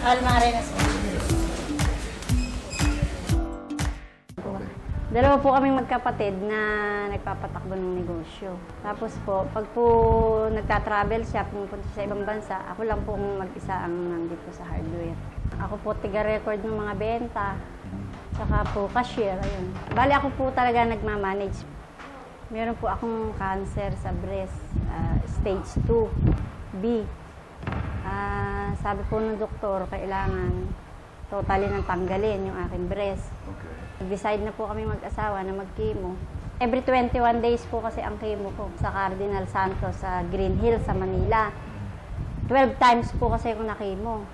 Almarenas. Dalawa po kaming magkapatid na nagpapatakbo ng negosyo. Tapos po, pag po nagta-travel siya, pumunta sa ibang bansa, ako lang po mag-isa ang nandito sa hardware. Ako po tiga-record ng mga benta, saka po cashier, ayun. Bali ako po talaga nagmamanage. Meron po akong cancer sa breast, stage 2B. Sabi po ng doktor, kailangan totally nang tanggalin yung aking breast. Okay. Decide na po kami mag-asawa na mag-chemo. Every 21 days po kasi ang chemo ko sa Cardinal Santos sa Green Hills sa Manila. 12 times po kasi ako na-chemo.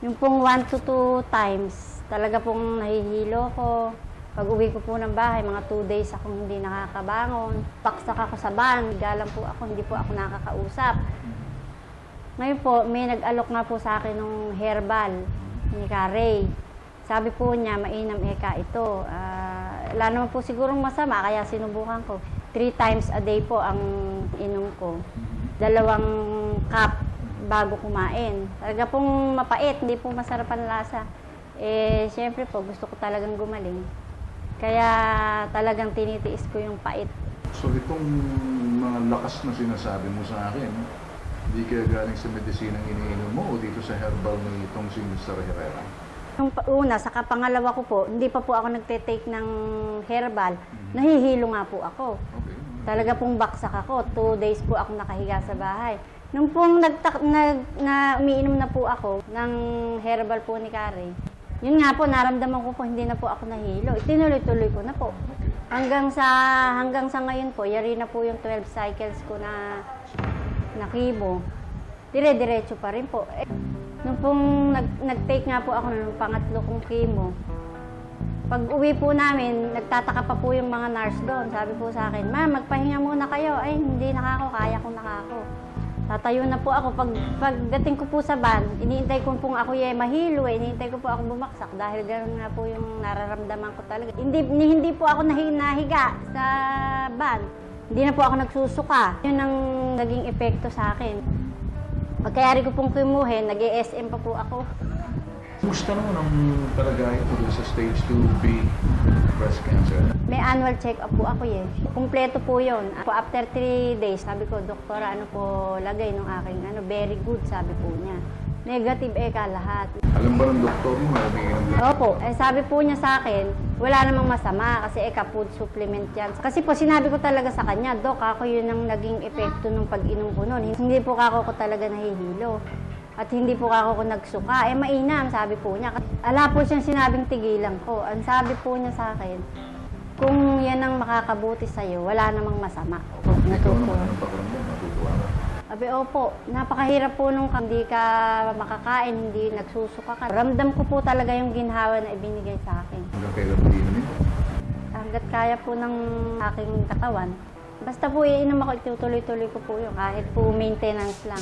Yung pong 1 to 2 times, talaga pong nahihilo ko. Pag uwi ko po ng bahay, mga 2 days akong hindi nakakabangon. Paksak ako sa van, galang po ako, hindi po ako nakakausap. Ngayon po, may nag-alok nga po sa akin ng herbal ni Carey. Sabi po niya, mainam eka ito. Wala naman po sigurong masama, kaya sinubukan ko. 3 times a day po ang inom ko. 2 cup bago kumain. Talaga pong mapait, hindi po masarap ang lasa. Siyempre po, gusto ko talagang gumaling. Kaya talagang tinitiis ko yung pait. So itong mga lakas na sinasabi mo sa akin, hindi kaya galing sa medisinang iniinom mo o dito sa herbal ni itong si Mr. Herrera? Nung una, saka pangalawa ko po, hindi pa po ako nagte-take ng herbal. Nahihilo nga po ako. Okay. Talaga pong baksak ako. 2 days po ako nakahiga sa bahay. Nung pong umiinom na po ako ng herbal po ni Carey, yun nga po, naramdaman ko po, hindi na po ako nahilo. Itinuloy-tuloy ko na po. Hanggang sa ngayon po, yari na po yung 12 cycles ko na chemo. Dire-diretso pa rin po. Nung pong nag-take nga po ako ng pangatlo kong chemo, pag uwi po namin, nagtataka pa po yung mga nurse doon. Sabi po sa akin, "Ma'am, magpahinga muna kayo." Ay, hindi nakako, kaya kong nakako. Tatayo na po ako. Pagdating ko po sa van, iniintay ko pong ako mahilo iniintay ko po ako bumaksak dahil gano'n nga po yung nararamdaman ko talaga. Hindi po ako nahiga sa van. Hindi na po ako nagsusuka. Yun ang naging epekto sa akin. Pagkayari ko pong kimuhin, nag-ESM pa po ako. Kumusta naman ang kalagayan ko sa stage 2B breast cancer? May annual check-up po ako Kumpleto po yun. After 3 days, sabi ko, "Doktora, ano po lagay nung aking very good," sabi po niya. Negative eka lahat. Alam ba ng doktor mo na umiinom lang? Opo. Sabi po niya sa akin, wala namang masama kasi food supplement yan. Kasi po sinabi ko talaga sa kanya, "Dok, ako yun ang naging epekto ng pag-inom ko noon. Hindi po ako talaga nahihilo. At hindi po ako nagsuka. Mainam," sabi po niya. Ala po siyang sinabing tigilan ko. Ang sabi po niya sa akin, "Kung yan ang makakabuti sa'yo, wala namang masama." Ikaw naman, anong pakiramdam? Natutuwa ka? Sabi, opo, napakahirap po nung hindi ka makakain, hindi nagsusuka ka. Ramdam ko po talaga yung ginhawa na ibinigay sa akin. Hanggang kailan mo iinumin? Hanggat kaya po ng aking katawan. Basta po iinom ako, itutuloy-tuloy ko po yun. Kahit po maintenance lang.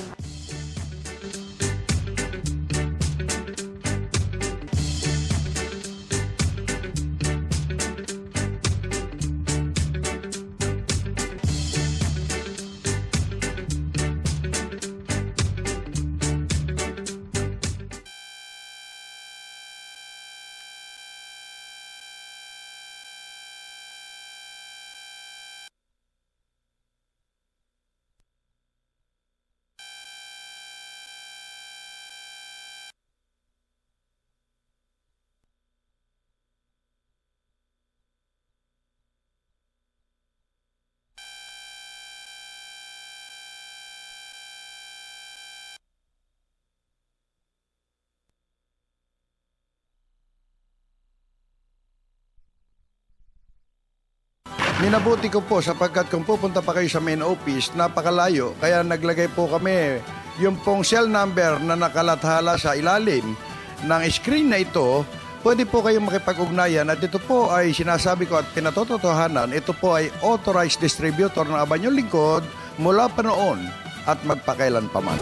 Minabuti ko po sapagkat kung pupunta pa kayo sa main office, napakalayo. Kaya naglagay po kami yung pong cell number na nakalathala sa ilalim ng screen na ito. Pwede po kayong makipag-ugnayan at ito po ay sinasabi ko at pinatotohanan. Ito po ay authorized distributor ng Abanyong Lingkod mula pa noon at magpakailan pa man.